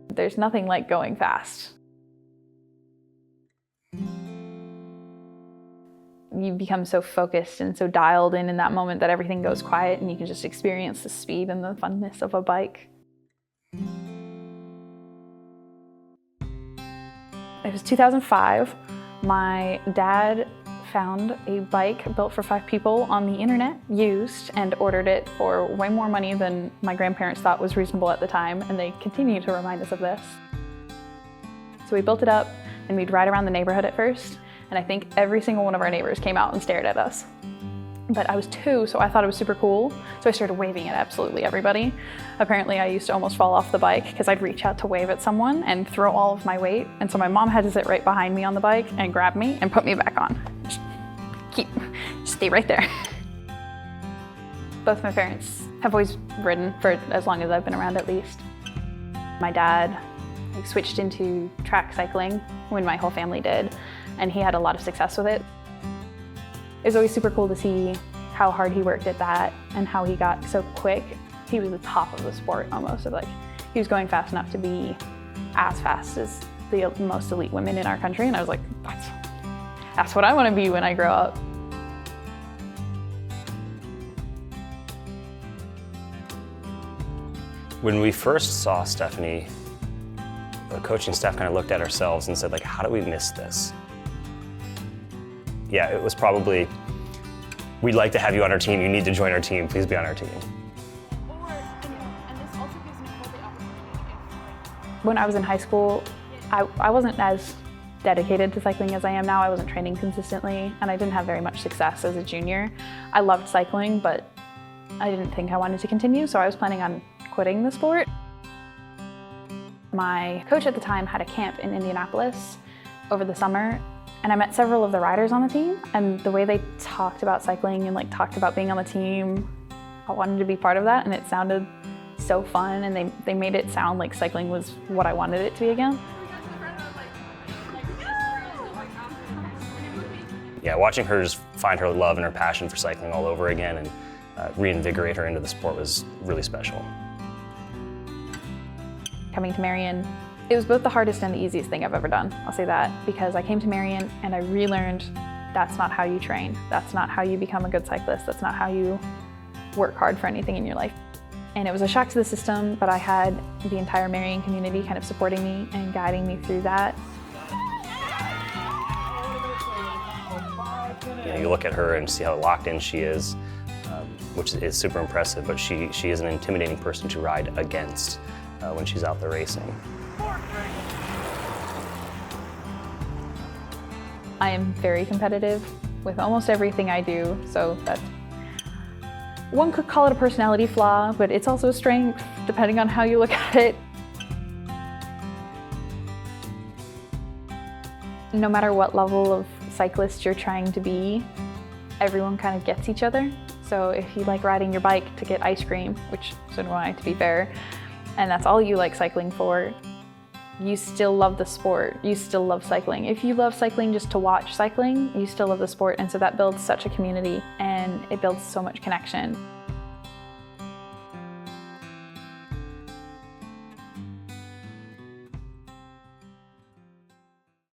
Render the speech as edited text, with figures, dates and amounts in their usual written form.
There's nothing like going fast. You become so focused and so dialed in that moment that everything goes quiet and you can just experience the speed and the funness of a bike. It was 2005. My dad found a bike built for 5 people on the internet, used, and ordered it for way more money than my grandparents thought was reasonable at the time, and they continue to remind us of this. So we built it up, and we'd ride around the neighborhood at first, and I think every single one of our neighbors came out and stared at us. But I was 2, so I thought it was super cool, so I started waving at absolutely everybody. Apparently I used to almost fall off the bike because I'd reach out to wave at someone and throw all of my weight, and so my mom had to sit right behind me on the bike and grab me and put me back on. Just stay right there. Both my parents have always ridden for as long as I've been around, at least. My dad switched into track cycling when my whole family did, and he had a lot of success with it. It was always super cool to see how hard he worked at that and how he got so quick. He was the top of the sport almost. He was going fast enough to be as fast as the most elite women in our country, and I was like, that's what I want to be when I grow up. When we first saw Stephanie, the coaching staff kind of looked at ourselves and said, like, how do we miss this? Yeah, it was probably, we'd like to have you on our team, you need to join our team, please be on our team. And this also gives Nicole the opportunity. When I was in high school, I wasn't as dedicated to cycling as I am now. I wasn't training consistently, and I didn't have very much success as a junior. I loved cycling, but I didn't think I wanted to continue, so I was planning on quitting the sport. My coach at the time had a camp in Indianapolis over the summer, and I met several of the riders on the team, and the way they talked about cycling and talked about being on the team, I wanted to be part of that, and it sounded so fun, and they made it sound like cycling was what I wanted it to be again. Yeah, watching her just find her love and her passion for cycling all over again and reinvigorate her into the sport was really special. Coming to Marian, it was both the hardest and the easiest thing I've ever done. I'll say that, because I came to Marian and I relearned that's not how you train. That's not how you become a good cyclist. That's not how you work hard for anything in your life. And it was a shock to the system, but I had the entire Marian community kind of supporting me and guiding me through that. You know, you look at her and see how locked in she is, which is super impressive, but she is an intimidating person to ride against when she's out there racing. I am very competitive with almost everything I do, so that's, one could call it a personality flaw, but it's also a strength, depending on how you look at it. No matter what level of cyclist you're trying to be, everyone kind of gets each other. So if you like riding your bike to get ice cream, which so do I, to be fair, and that's all you like cycling for, you still love the sport, you still love cycling. If you love cycling just to watch cycling, you still love the sport, and so that builds such a community and it builds so much connection.